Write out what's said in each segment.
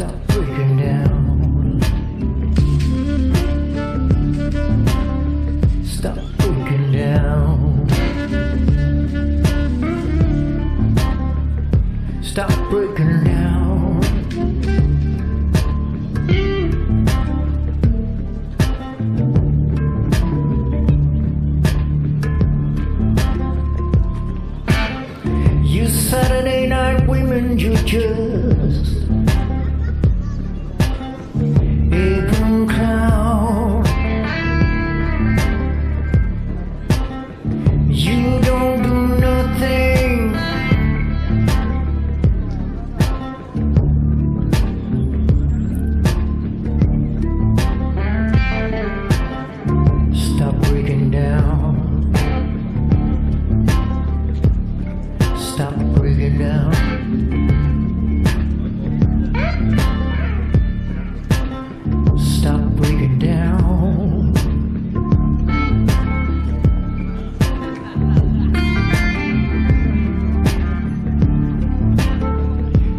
Stop breaking down. Stop breaking down. Stop breaking down. You Saturday night women, you just apron clown. You don't do nothing. Stop breaking down. Stop breaking down. Stop breaking down.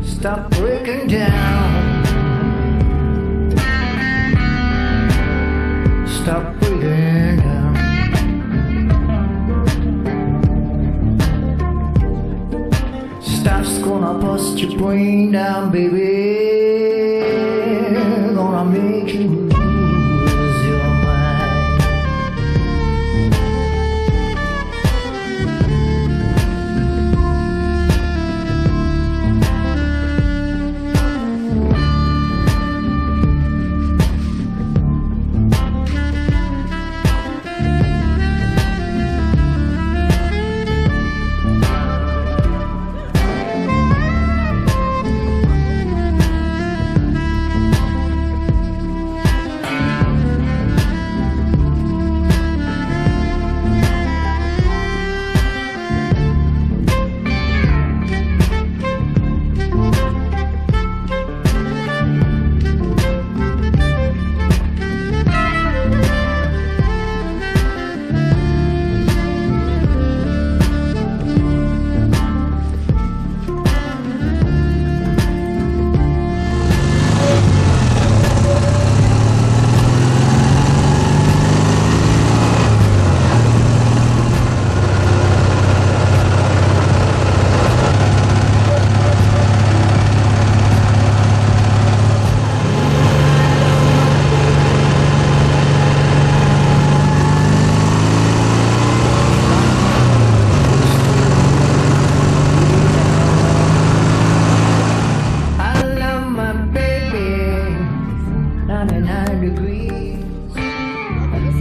Stop breaking down. Stop breaking down. Stop's gonna bust your brain down, baby. Gonna make you lose your mind.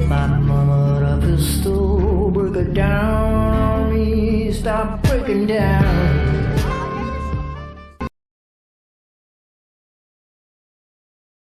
My mama, the pistol, break it down on me. Stop breaking down.